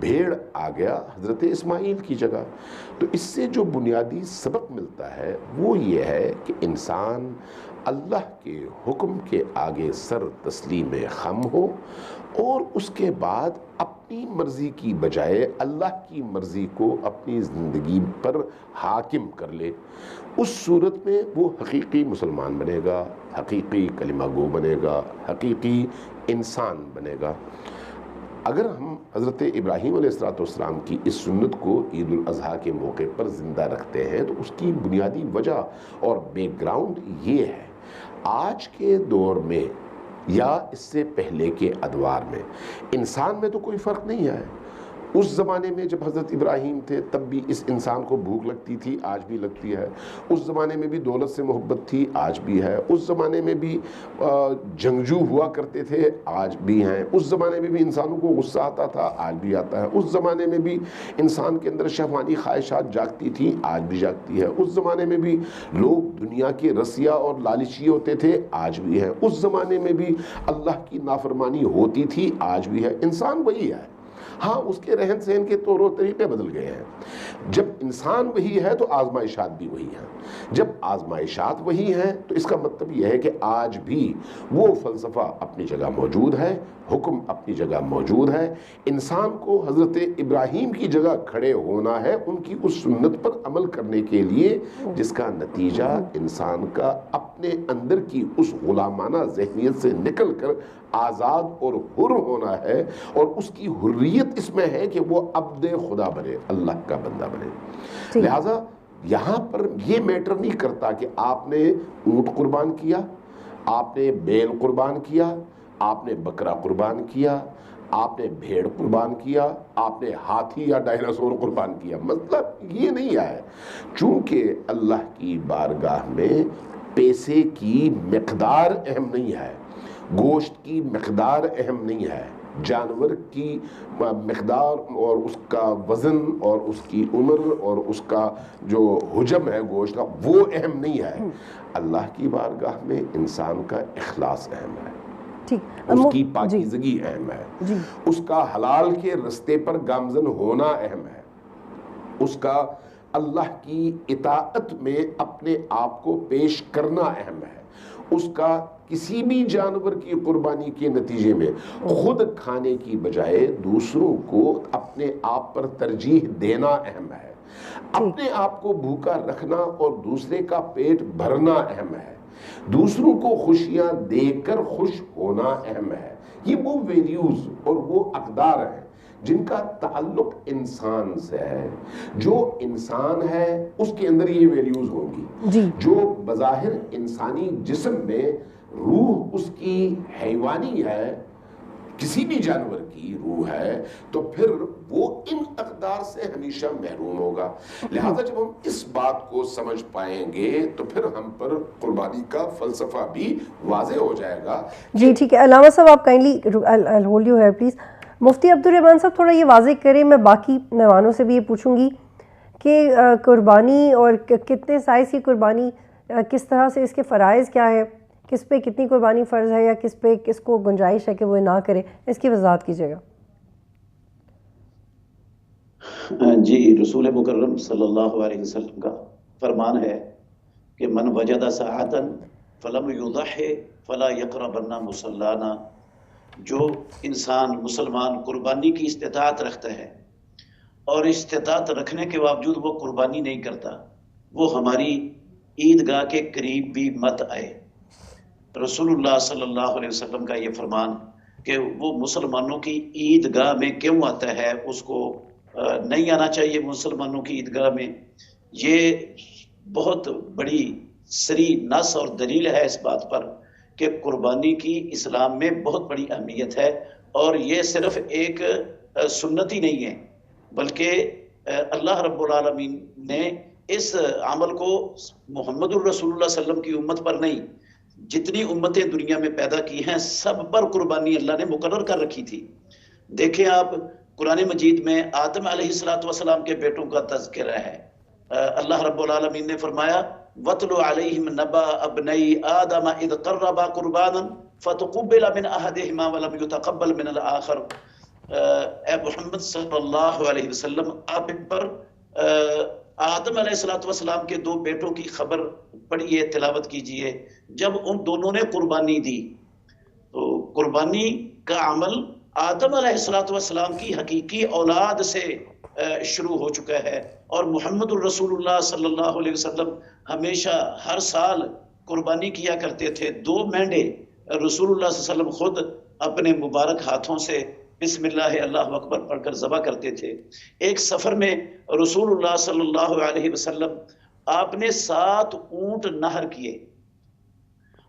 بھیڑ آ گیا حضرت اسماعیل کی جگہ۔ تو اس سے جو بنیادی سبق ملتا ہے وہ یہ ہے کہ انسان اللہ کے حکم کے آگے سر تسلیم خم ہو اور اس کے بعد اپنی مرضی کی بجائے اللہ کی مرضی کو اپنی زندگی پر حاکم کر لے۔ اس صورت میں وہ حقیقی مسلمان بنے گا، حقیقی کلمہ گو بنے گا، حقیقی انسان بنے گا۔ اگر ہم حضرت ابراہیم علیہ السلام کی اس سنت کو عید الاضحیٰ کے موقع پر زندہ رکھتے ہیں تو اس کی بنیادی وجہ اور بیک گراؤنڈ یہ ہے، آج کے دور میں یا اس سے پہلے کے ادوار میں انسان میں تو کوئی فرق نہیں ہے۔ اس زمانے میں جب حضرت ابراہیم تھے تب بھی اس انسان کو بھوک لگتی تھی، آج بھی لگتی ہے۔ اس زمانے میں بھی دولت سے محبت تھی، آج بھی ہے۔ اس زمانے میں بھی جنگجو ہوا کرتے تھے، آج بھی ہیں۔ اس زمانے میں بھی انسانوں کو غصہ آتا تھا، آج بھی آتا ہے۔ اس زمانے میں بھی انسان کے اندر شہوانی خواہشات جاگتی تھی، آج بھی جاگتی ہے۔ اس زمانے میں بھی لوگ دنیا کے رسیا اور لالچی ہوتے تھے، آج بھی ہیں۔ اس زمانے میں بھی اللہ کی نافرمانی ہوتی تھی، آج بھی ہے۔ انسان وہی ہے، ہاں اس کے رہن سہن کے طور و طریقے بدل گئے ہیں۔ جب انسان وہی ہے تو آزمائشات بھی وہی ہیں۔ جب آزمائشات وہی ہیں تو اس کا مطلب یہ ہے کہ آج بھی وہ فلسفہ اپنی جگہ موجود ہے، حکم اپنی جگہ موجود ہے۔ انسان کو حضرت ابراہیم کی جگہ کھڑے ہونا ہے، ان کی اس سنت پر عمل کرنے کے لیے، جس کا نتیجہ انسان کا اپنے اندر کی اس غلامانہ ذہنیت سے نکل کر آزاد اور حر ہونا ہے، اور اس کی حریت اس میں ہے کہ وہ عبد خدا بنے، اللہ کا بندہ بنے۔ لہٰذا یہاں پر یہ میٹر نہیں کرتا کہ آپ نے اونٹ قربان کیا، آپ نے بیل قربان کیا، آپ نے بکرا قربان کیا، آپ نے بھیڑ قربان کیا، آپ نے ہاتھی یا ڈائناسور قربان کیا، مطلب یہ نہیں ہے۔ چونکہ اللہ کی بارگاہ میں پیسے کی مقدار اہم نہیں ہے، گوشت کی مقدار اہم نہیں ہے، جانور کی مقدار اور اس کا وزن اور اس کی عمر اور اس کا جو حجم ہے گوشت کا وہ اہم نہیں ہے۔ اللہ کی بارگاہ میں انسان کا اخلاص اہم ہے، اس کی پاکیزگی اہم ہے، اس کا حلال کے رستے پر گامزن ہونا اہم ہے، اس کا اللہ کی اطاعت میں اپنے آپ کو پیش کرنا اہم ہے، اس کا کسی بھی جانور کی قربانی کے نتیجے میں خود کھانے کی بجائے دوسروں کو اپنے آپ پر ترجیح دینا اہم ہے، اپنے آپ کو بھوکا رکھنا اور دوسرے کا پیٹ بھرنا اہم ہے، دوسروں کو خوشیاں دے کر خوش ہونا اہم ہے۔ یہ وہ ویلیوز اور وہ اقدار ہیں جن کا تعلق انسان سے ہے۔ جو انسان ہے اس کے اندر یہ ویلیوز ہوں گی۔ جو بظاہر انسانی جسم میں روح اس کی حیوانی ہے، کسی بھی جانور کی روح ہے، تو پھر وہ ان اقدار سے ہمیشہ محروم ہوگا۔ لہذا جب ہم اس بات کو سمجھ پائیں گے تو پھر ہم پر قربانی کا فلسفہ بھی واضح ہو جائے گا۔ جی ٹھیک ہے، علامہ صاحب آپ kindly hold you here please. مفتی عبدالرحمان صاحب تھوڑا یہ واضح کریں، میں باقی مہمانوں سے بھی یہ پوچھوں گی کہ قربانی اور کتنے سائز کی قربانی، کس طرح سے اس کے فرائض کیا ہے، کس پہ کتنی قربانی فرض ہے یا کس پہ کس کو گنجائش ہے کہ وہ نہ کرے، اس کی وضاحت کیجیے گا۔ جی، رسول مکرم صلی اللہ علیہ وسلم کا فرمان ہے کہ من وجد ساعتا فلم یضحی فلا یقربن مصلانا۔ جو انسان مسلمان قربانی کی استطاعت رکھتا ہے اور استطاعت رکھنے کے باوجود وہ قربانی نہیں کرتا، وہ ہماری عیدگاہ کے قریب بھی مت آئے۔ رسول اللہ صلی اللہ علیہ وسلم کا یہ فرمان کہ وہ مسلمانوں کی عیدگاہ میں کیوں آتا ہے، اس کو نہیں آنا چاہیے مسلمانوں کی عیدگاہ میں، یہ بہت بڑی سری نص اور دلیل ہے اس بات پر کہ قربانی کی اسلام میں بہت بڑی اہمیت ہے، اور یہ صرف ایک سنت ہی نہیں ہے بلکہ اللہ رب العالمین نے اس عمل کو محمد الرسول اللہ صلی اللہ علیہ وسلم کی امت پر نہیں، جتنی امتیں دنیا میں پیدا کی ہیں سب پر قربانی اللہ نے مقرر کر رکھی تھی۔ دیکھیں آپ قرآن مجید میں آدم علیہ السلام کے بیٹوں کا تذکرہ ہے۔ اللہ رب العالمین نے فرمایا وَاتْلُ عَلَيْهِمْ نَبَأَ ابْنَيْ آدَمَ اِذْ قَرَّبَا قُرْبَانًا فَتُقُبِّلَ مِنْ أَحَدِهِمَا وَلَمْ يُتَقَبَّلْ مِنَ الْآخَرِ۔ اے محمد صلی اللہ علیہ وسلم آپ ان پر آدم علیہ السلام کے 2 بیٹوں کی خبر پڑھیے، تلاوت کیجئے. جب ان دونوں نے قربانی دی تو قربانی کا عمل آدم علیہ السلام کی حقیقی اولاد سے شروع ہو چکا ہے، اور محمد الرسول اللہ صلی اللہ علیہ وسلم ہمیشہ ہر سال قربانی کیا کرتے تھے. 2 مینڈے رسول اللہ صلی اللہ علیہ وسلم خود اپنے مبارک ہاتھوں سے بسم اللہ اللہ اکبر پڑھ کر ذبح کرتے تھے. ایک سفر میں رسول اللہ صلی اللہ علیہ وسلم آپ نے 7 اونٹ نہر کیے،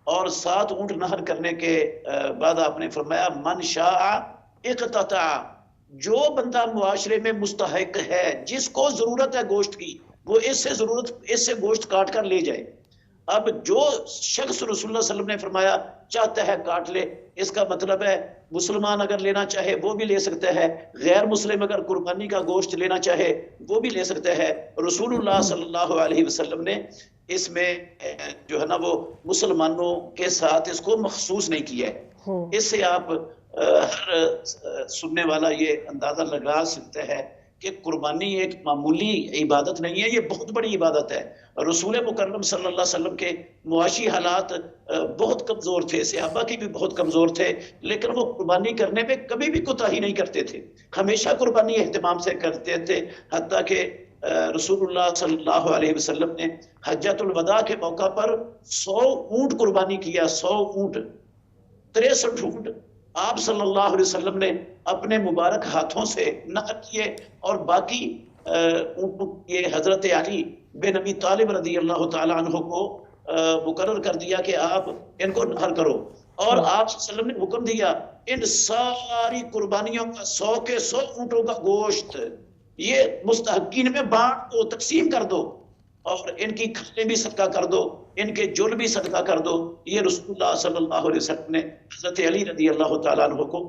اور 7 اونٹ نہر کرنے کے بعد آپ نے فرمایا من شاء اقتطع، جو بندہ معاشرے میں مستحق ہے، جس کو ضرورت ہے گوشت کی، وہ اس سے گوشت کاٹ کر لے جائے. اب جو شخص رسول اللہ صلی اللہ علیہ وسلم نے فرمایا چاہتا ہے کاٹ لے، اس کا مطلب ہے مسلمان اگر لینا چاہے وہ بھی لے سکتا ہے، غیر مسلم اگر قربانی کا گوشت لینا چاہے وہ بھی لے سکتا ہے. رسول اللہ صلی اللہ علیہ وسلم نے اس میں جو ہے نا وہ مسلمانوں کے ساتھ اس کو مخصوص نہیں کیا ہے. اس سے آپ ہر سننے والا یہ اندازہ لگا سکتا ہے کہ قربانی ایک معمولی عبادت نہیں ہے، یہ بہت بڑی عبادت ہے. رسول مکرم صلی اللہ علیہ وسلم کے معاشی حالات بہت کمزور تھے، صحابہ کی بھی بہت کمزور تھے، لیکن وہ قربانی کرنے میں کبھی بھی کوتاہی نہیں کرتے تھے، ہمیشہ قربانی اہتمام سے کرتے تھے. حتیٰ کہ رسول اللہ صلی اللہ علیہ وسلم نے حجۃ الوداع کے موقع پر 100 اونٹ قربانی کیا. 100 اونٹ، 63 اونٹ آپ صلی اللہ علیہ وسلم نے اپنے مبارک ہاتھوں سے نہر کیے، اور باقی اونٹوں یہ حضرت علی بن ابی طالب رضی اللہ تعالیٰ عنہ کو مقرر کر دیا کہ آپ ان کو نہر کرو. اور آپ صلی اللہ علیہ وسلم نے حکم دیا ان ساری قربانیوں کا 100 کے 100 اونٹوں کا گوشت یہ مستحقین میں بانٹ دو، تقسیم کر دو، اور ان کی کھالیں بھی صدقہ کر دو، ان کے جل بھی صدقہ کر دو. یہ رسول اللہ صلی اللہ علیہ وسلم نے حضرت علی رضی اللہ تعالیٰ عنہ کو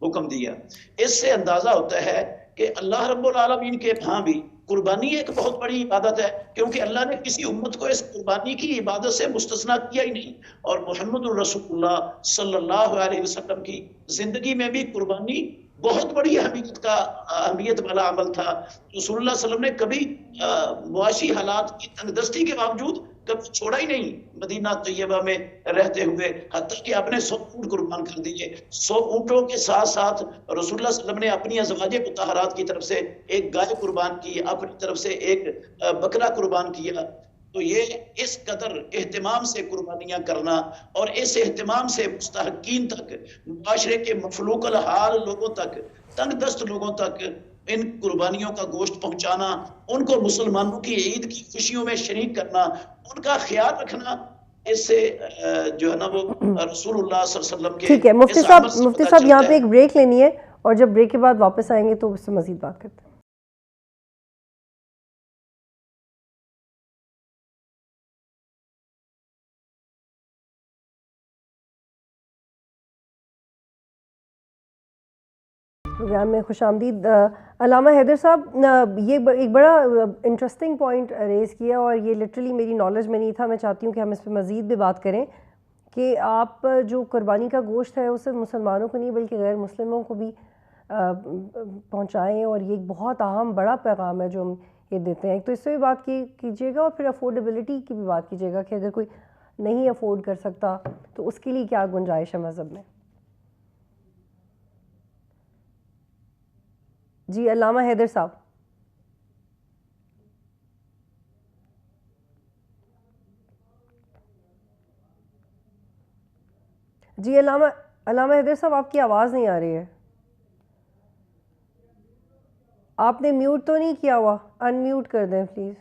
حکم دیا. اس سے اندازہ ہوتا ہے کہ اللہ رب العالمین کے ہاں بھی قربانی ایک بہت بڑی عبادت ہے، کیونکہ اللہ نے کسی امت کو اس قربانی کی عبادت سے مستثنا کیا ہی نہیں. اور محمد الرسول اللہ صلی اللہ علیہ وسلم کی زندگی میں بھی قربانی بہت بڑی اہمیت والا عمل تھا. رسول اللہ صلی اللہ علیہ وسلم نے کبھی معاشی حالات کی تنگ دستی کے باوجود کبھی چھوڑا ہی نہیں مدینہ طیبہ میں رہتے ہوئے، حتیٰ کہ آپ نے 100 اونٹ قربان کر دیے. 100 اونٹوں کے ساتھ ساتھ رسول اللہ صلی اللہ علیہ وسلم نے اپنی ازواج مطہرات کی طرف سے ایک گائے قربان کی، اپنی طرف سے ایک بکرا قربان کیا. تو یہ اس قدر اہتمام سے قربانیاں کرنا، اور اس اہتمام سے مستحقین تک، معاشرے کے مفلوق الحال لوگوں تک، تنگ دست لوگوں تک ان قربانیوں کا گوشت پہنچانا، ان کو مسلمانوں کی عید کی خوشیوں میں شریک کرنا، ان کا خیال رکھنا، اس سے جو ہے نا وہ رسول اللہ صلی اللہ علیہ وسلم کے. ٹھیک ہے مفتی صاحب یہاں پہ ایک بریک لینی ہے، اور جب بریک کے بعد واپس آئیں گے تو اس سے مزید بات کرتے ہیں. پروگرام میں خوش آمدید. علامہ حیدر صاحب، یہ ایک بڑا انٹرسٹنگ پوائنٹ ریز کیا، اور یہ لٹرلی میری نالج میں نہیں تھا. میں چاہتی ہوں کہ ہم اس پہ مزید بھی بات کریں کہ آپ جو قربانی کا گوشت ہے اسے مسلمانوں کو نہیں بلکہ غیر مسلموں کو بھی پہنچائیں، اور یہ ایک بہت اہم بڑا پیغام ہے جو ہم یہ دیتے ہیں. تو اس سے بھی بات کیجیے گا، اور پھر افورڈیبلٹی کی بھی بات کیجیے گا کہ اگر کوئی نہیں افورڈ کر سکتا تو اس کے لیے کیا گنجائش ہے مذہب میں. جی علامہ حیدر صاحب. جی علامہ حیدر صاحب، آپ کی آواز نہیں آ رہی ہے. آپ نے میوٹ تو نہیں کیا ہوا؟ ان میوٹ کر دیں پلیز.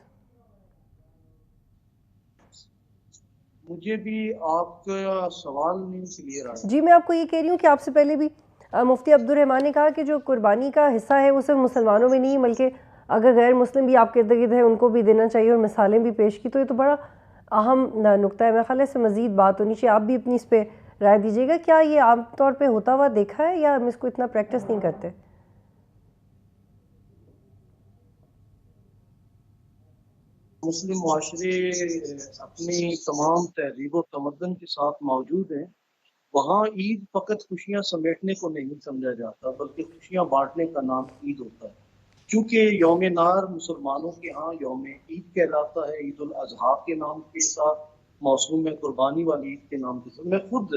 مجھے بھی آپ کا سوال نہیں کلیئر آیا. جی میں آپ کو یہ کہہ رہی ہوں کہ آپ سے پہلے بھی مفتی عبد الرحمن نے کہا کہ جو قربانی کا حصہ ہے وہ صرف مسلمانوں میں نہیں بلکہ اگر غیر مسلم بھی آپ کے ارد گرد ہیں ان کو بھی دینا چاہیے، اور مثالیں بھی پیش کی. تو یہ تو بڑا اہم نقطہ ہے، میرے خیال ہے اس سے مزید بات ہونی چاہیے. آپ بھی اپنی اس پہ رائے دیجیے گا. کیا یہ عام طور پہ ہوتا ہوا دیکھا ہے یا ہم اس کو اتنا پریکٹس نہیں کرتے؟ مسلم معاشرے اپنی تمام تہذیب و تمدن کے ساتھ موجود ہیں، وہاں عید فقط خوشیاں سمیٹنے کو نہیں سمجھا جاتا بلکہ خوشیاں بانٹنے کا نام عید ہوتا ہے. چونکہ یوم نار مسلمانوں کے ہاں یوم عید کہلاتا ہے، عید الاضحیٰ کے نام کے ساتھ موسوم ہے، قربانی والی عید کے نام کے ساتھ. میں خود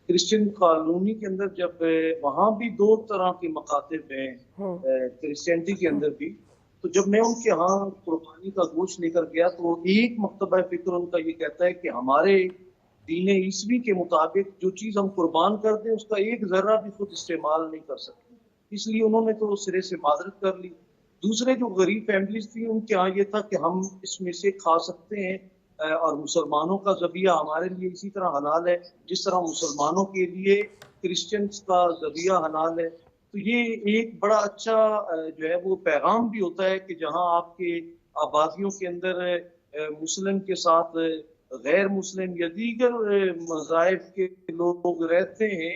کرسچن کالونی کے اندر جب وہاں بھی دو طرح کے مکاتب ہیں کرسچینٹی کے اندر بھی، تو جب میں ان کے ہاں قربانی کا گوشت لے کر گیا تو ایک مکتبہ فکر ان کا یہ کہتا ہے کہ ہمارے دین عیسوی کے مطابق جو چیز ہم قربان کر دیں اس کا ایک ذرہ بھی خود استعمال نہیں کر سکتے، اس لیے انہوں نے تو سرے سے معذرت کر لی. دوسرے جو غریب فیملیز تھی ان کے ہاں یہ تھا کہ ہم اس میں سے کھا سکتے ہیں، اور مسلمانوں کا ذبیحہ ہمارے لیے اسی طرح حلال ہے جس طرح مسلمانوں کے لیے کرسچنز کا ذبیحہ حلال ہے. تو یہ ایک بڑا اچھا جو ہے وہ پیغام بھی ہوتا ہے کہ جہاں آپ کے آبادیوں کے اندر مسلم کے ساتھ غیر مسلم یا دیگر مذاہب کے لوگ رہتے ہیں،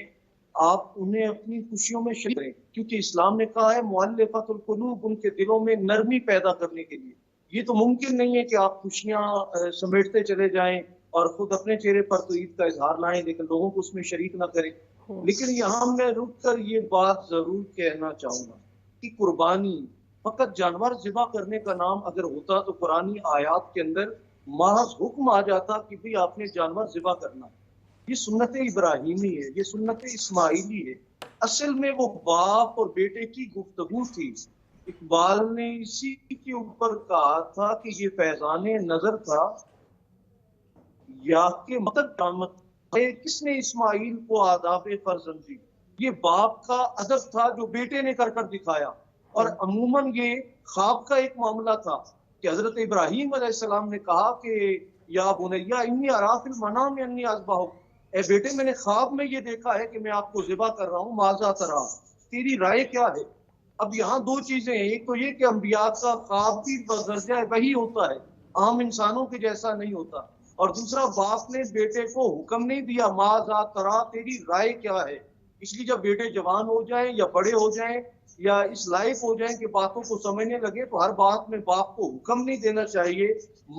آپ انہیں اپنی خوشیوں میں شریک کریں، کیونکہ اسلام نے کہا ہے مؤلفۃ القلوب، ان کے دلوں میں نرمی پیدا کرنے کے لیے. یہ تو ممکن نہیں ہے کہ آپ خوشیاں سمیٹتے چلے جائیں اور خود اپنے چہرے پر تو عید کا اظہار لائیں لیکن لوگوں کو اس میں شریک نہ کریں. لیکن یہاں میں رک کر یہ بات ضرور کہنا چاہوں گا کہ قربانی فقط جانور ذبح کرنے کا نام اگر ہوتا تو قرآنی آیات کے اندر محض حکم آ جاتا کہ بھی آپ نے جانور ذبح کرنا. یہ سنت ابراہیمی ہے، یہ سنت اسماعیلی ہے. اصل میں وہ باپ اور بیٹے کی گفتگو تھی. اقبال نے اسی کے اوپر کہا تھا کہ یہ فیضان نظر تھا یا کہ مطلب کس نے اسماعیل کو آداب فرزند دی. یہ باپ کا ادب تھا جو بیٹے نے کر کر دکھایا. اور عموماً یہ خواب کا ایک معاملہ تھا کہ حضرت ابراہیم علیہ السلام نے کہا کہ یا بنیا انی اری فی المنام انی اذبحک، اے بیٹے میں نے خواب میں یہ دیکھا ہے کہ میں آپ کو ذبح کر رہا ہوں، ماذا ترا، تیری رائے کیا ہے. اب یہاں دو چیزیں ہیں، ایک تو یہ کہ انبیاء کا خواب بھی بدرجہ وہی ہوتا ہے، عام انسانوں کے جیسا نہیں ہوتا. اور دوسرا باپ نے بیٹے کو حکم نہیں دیا ماذا ترا، تیری رائے کیا ہے. اس لیے جب بیٹے جوان ہو جائیں یا بڑے ہو جائیں یا اس لائق ہو جائیں کہ باتوں کو سمجھنے لگے تو ہر بات میں باپ کو حکم نہیں دینا چاہیے،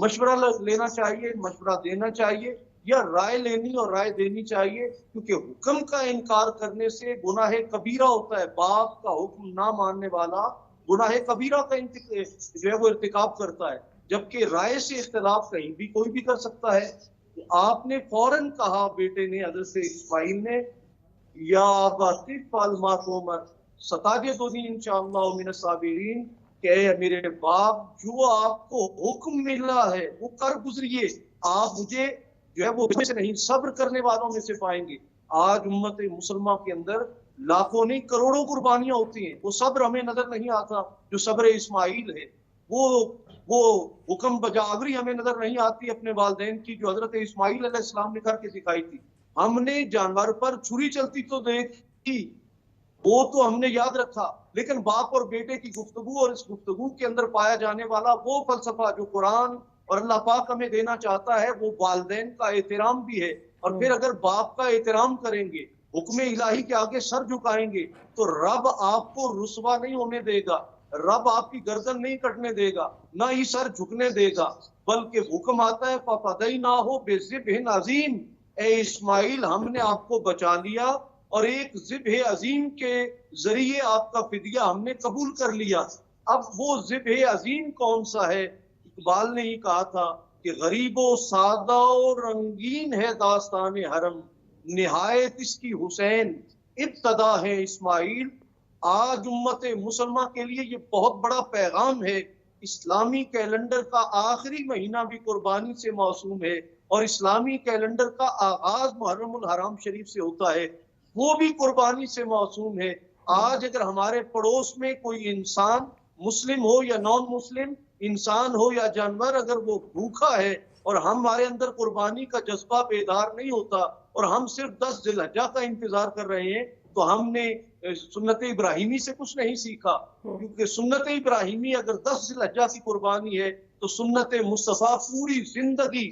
مشورہ لینا چاہیے، مشورہ دینا چاہیے یا رائے لینی اور رائے دینی چاہیے، کیونکہ حکم کا انکار کرنے سے گناہ کبیرہ ہوتا ہے. باپ کا حکم نہ ماننے والا گناہ کبیرہ کا جو ہے وہ ارتکاب کرتا ہے. جبکہ رائے سے اختلاف کہیں بھی کوئی بھی کر سکتا ہے. آپ نے فوراً کہا بیٹے نے، حضرت اسماعیل نے، یا ابتی فعل ما تؤمر ستجدنی انشاءاللہ من الصابرین، کہ اے میرے باپ جو آپ کو حکم ملا ہے وہ کر گزریے، آپ مجھے جو ہے وہ سے نہیں صبر کرنے والوں میں سے پائیں گے. آج امت مسلمہ کے اندر لاکھوں نہیں کروڑوں قربانیاں ہوتی ہیں، وہ صبر ہمیں نظر نہیں آتا جو صبر اسماعیل ہے. وہ حکم بجاوری ہمیں نظر نہیں آتی اپنے والدین کی جو حضرت اسماعیل علیہ السلام نے کر کے دکھائی تھی. ہم نے جانور پر چھری چلتی تو دیکھی، وہ تو ہم نے یاد رکھا، لیکن باپ اور بیٹے کی گفتگو اور اس گفتگو کے اندر پایا جانے والا وہ فلسفہ جو قرآن اور اللہ پاک ہمیں دینا چاہتا ہے وہ والدین کا احترام بھی ہے. اور پھر اگر باپ کا احترام کریں گے، حکم الہی کے آگے سر جھکائیں گے تو رب آپ کو رسوا نہیں ہونے دے گا، رب آپ کی گردن نہیں کٹنے دے گا، نہ ہی سر جھکنے دے گا، بلکہ حکم آتا ہے فَفَدَيْنَاهُ بِذِبْحٍ عَظِيمٍ، اے اسماعیل ہم نے آپ کو بچا لیا اور ایک ذبح عظیم کے ذریعے آپ کا فدیہ ہم نے قبول کر لیا. اب وہ ذبح عظیم کون سا ہے؟ اقبال نے ہی کہا تھا کہ غریب و سادہ و رنگین ہے داستان حرم، نہایت اس کی حسین ابتدا ہے اسماعیل. آج امت مسلمہ کے لیے یہ بہت بڑا پیغام ہے. اسلامی کیلنڈر کا آخری مہینہ بھی قربانی سے موسوم ہے اور اسلامی کیلنڈر کا آغاز محرم الحرام شریف سے ہوتا ہے، وہ بھی قربانی سے موسوم ہے. آج اگر ہمارے پڑوس میں کوئی انسان مسلم ہو یا نان مسلم، انسان ہو یا جانور، اگر وہ بھوکا ہے اور ہمارے اندر قربانی کا جذبہ بیدار نہیں ہوتا اور ہم صرف 10 ذی الحجہ کا انتظار کر رہے ہیں تو ہم نے سنت ابراہیمی سے کچھ نہیں سیکھا. کیونکہ سنت ابراہیمی اگر 10 ذی الحجہ کی قربانی ہے تو سنت مصطفیٰ پوری زندگی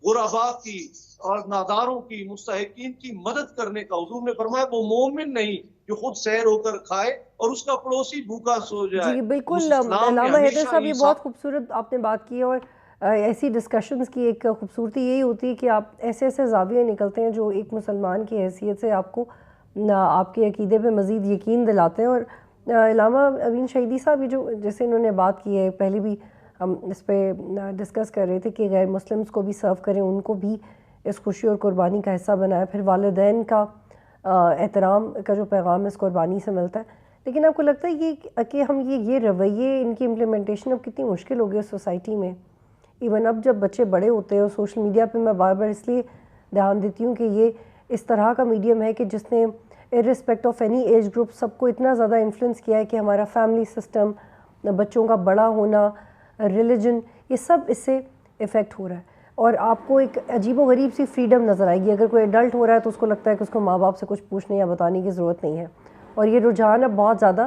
غربا کی اور ناداروں کی، مستحقین کی مدد کرنے کا. حضور نے فرمایا وہ مومن نہیں جو خود سیر ہو کر کھائے اور اس کا پڑوسی بھوکا سو جائے. جی بالکل، علامہ حیدر صاحب یہ بہت خوبصورت آپ نے بات کی ہے. اور ایسی ڈسکشنز کی ایک خوبصورتی یہی ہوتی ہے کہ آپ ایسے ایسے زاویے نکلتے ہیں جو ایک مسلمان کی حیثیت سے آپ کو آپ کے عقیدے پہ مزید یقین دلاتے ہیں. اور علامہ امین شہیدی صاحب یہ جو جیسے انہوں نے بات کی ہے، پہلے بھی ہم اس پہ ڈسکس کر رہے تھے کہ غیر مسلمز کو بھی سرو کریں، ان کو بھی اس خوشی اور قربانی کا حصہ بنائیں. پھر والدین کا احترام کا جو پیغام اس قربانی سے ملتا ہے. لیکن آپ کو لگتا ہے یہ کہ ہم یہ رویے ان کی امپلیمنٹیشن اب کتنی مشکل ہو گئی ہے سوسائٹی میں؟ ایون اب جب بچے بڑے ہوتے ہیں اور سوشل میڈیا پہ میں بار بار اس لیے دھیان دیتی ہوں کہ یہ اس طرح کا میڈیم ہے کہ جس نے ارسپیکٹ آف اینی ایج گروپ سب کو اتنا زیادہ انفلوئنس کیا ہے کہ ہمارا فیملی سسٹم، بچوں کا بڑا ہونا، ریلیجن، یہ سب اس سے افیکٹ ہو رہا ہے. اور آپ کو ایک عجیب و غریب سی فریڈم نظر آئے گی. اگر کوئی ایڈلٹ ہو رہا ہے تو اس کو لگتا ہے کہ اس کو ماں باپ سے کچھ پوچھنے یا بتانے کی ضرورت نہیں ہے، اور یہ رجحان اب بہت زیادہ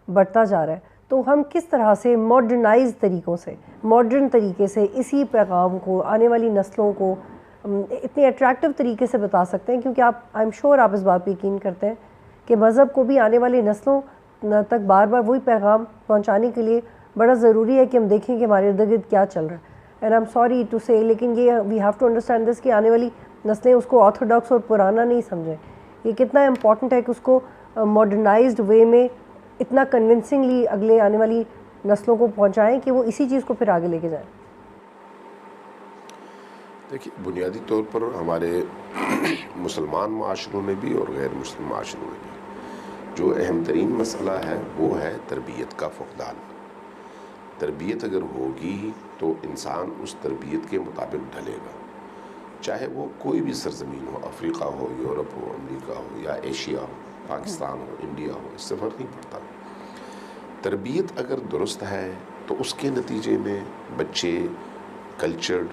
بڑھتا جا رہا ہے. تو ہم کس طرح سے ماڈرنائز طریقوں سے، ماڈرن طریقے سے اسی پیغام کو آنے والی نسلوں کو اتنے اٹریکٹیو طریقے سے بتا سکتے ہیں؟ کیونکہ آپ آئی ایم شیور آپ اس بات پہ یقین کرتے ہیں کہ مذہب کو بھی آنے والی نسلوں تک بار بار وہی پیغام پہنچانے کے لیے بڑا ضروری ہے کہ ہم دیکھیں کہ ہمارے ارد گرد کیا چل رہا ہے. And I am sorry to say, لیکن یہ we have to understand this کہ آنے والی نسلیں اس کو آرتھوڈاکس اور پرانا نہیں سمجھیں. یہ کتنا امپورٹنٹ ہے کہ اس کو ماڈرنائزڈ وے میں اتنا کنونسنگلی اگلے آنے والی نسلوں کو پہنچائیں کہ وہ اسی چیز کو پھر آگے لے کے جائیں. دیکھیے، بنیادی طور پر ہمارے مسلمان معاشروں میں بھی اور غیر مسلم معاشروں میں بھی جو اہم ترین مسئلہ ہے وہ ہے تربیت کا فقدان. تربیت اگر ہوگی تو انسان اس تربیت کے مطابق ڈھلے گا، چاہے وہ کوئی بھی سرزمین ہو، افریقہ ہو، یورپ ہو، امریکہ ہو یا ایشیا ہو، پاکستان ہو، انڈیا ہو، اس سے فرق نہیں پڑتا. تربیت اگر درست ہے تو اس کے نتیجے میں بچے کلچرڈ،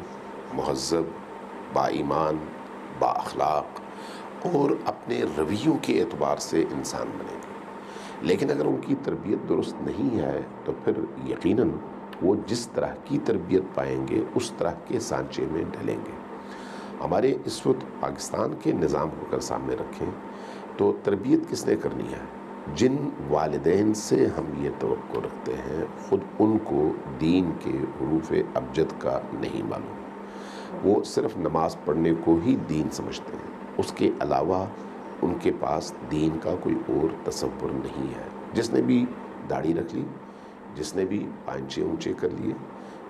مہذب، با ایمان، با اخلاق اور اپنے رویوں کے اعتبار سے انسان بنیں گے. لیکن اگر ان کی تربیت درست نہیں ہے تو پھر یقیناً وہ جس طرح کی تربیت پائیں گے اس طرح کے سانچے میں ڈھلیں گے. ہمارے اس وقت پاکستان کے نظام کو اگر سامنے رکھیں تو تربیت کس نے کرنی ہے؟ جن والدین سے ہم یہ توقع رکھتے ہیں خود ان کو دین کے حروف ابجد کا نہیں معلوم. وہ صرف نماز پڑھنے کو ہی دین سمجھتے ہیں، اس کے علاوہ ان کے پاس دین کا کوئی اور تصور نہیں ہے. جس نے بھی داڑھی رکھ لی، جس نے بھی پانچے اونچے کر لیے،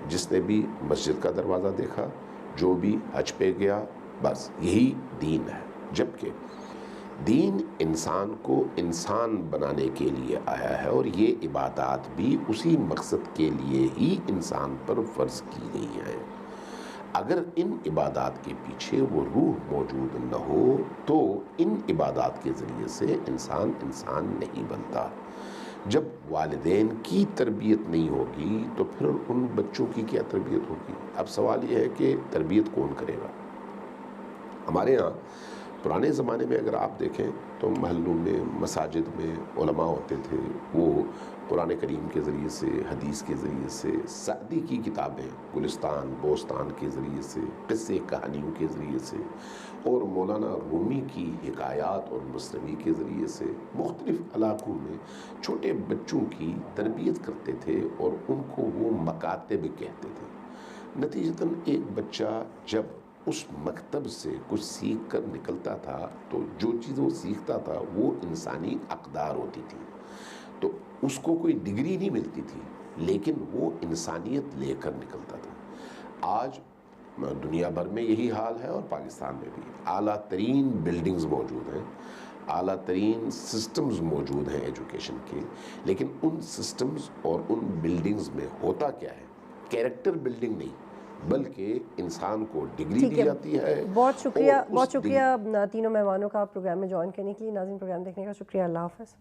جس نے بھی مسجد کا دروازہ دیکھا، جو بھی حج پہ گیا، بس یہی دین ہے. جبکہ دین انسان کو انسان بنانے کے لیے آیا ہے اور یہ عبادات بھی اسی مقصد کے لیے ہی انسان پر فرض کی گئی ہیں. اگر ان عبادات کے پیچھے وہ روح موجود نہ ہو تو ان عبادات کے ذریعے سے انسان نہیں بنتا. جب والدین کی تربیت نہیں ہوگی تو پھر ان بچوں کی کیا تربیت ہوگی؟ اب سوال یہ ہے کہ تربیت کون کرے گا؟ ہمارے ہاں پرانے زمانے میں اگر آپ دیکھیں تو محلوں میں، مساجد میں علماء ہوتے تھے، وہ قرآن کریم کے ذریعے سے، حدیث کے ذریعے سے، سعدی کی کتابیں گلستان، بوستان کے ذریعے سے، قصے کہانیوں کے ذریعے سے، اور مولانا رومی کی حکایات اور مثنوی کے ذریعے سے مختلف علاقوں میں چھوٹے بچوں کی تربیت کرتے تھے اور ان کو وہ مکاتب کہتے تھے. نتیجتاً ایک بچہ جب اس مکتب سے کچھ سیکھ کر نکلتا تھا تو جو چیز وہ سیکھتا تھا وہ انسانی اقدار ہوتی تھی. تو اس کو کوئی ڈگری نہیں ملتی تھی لیکن وہ انسانیت لے کر نکلتا تھا. آج دنیا بھر میں یہی حال ہے اور پاکستان میں بھی اعلیٰ ترین بلڈنگز موجود ہیں، اعلیٰ ترین سسٹمز موجود ہیں ایجوکیشن کے، لیکن ان سسٹمز اور ان بلڈنگز میں ہوتا کیا ہے؟ کیریکٹر بلڈنگ نہیں، بلکہ انسان کو ڈگری دی جاتی ہے. بہت شکریہ تینوں مہمانوں کا پروگرام میں جوائن کرنے کے لیے. ناظرین، پروگرام دیکھنے کا شکریہ. اللہ حافظ.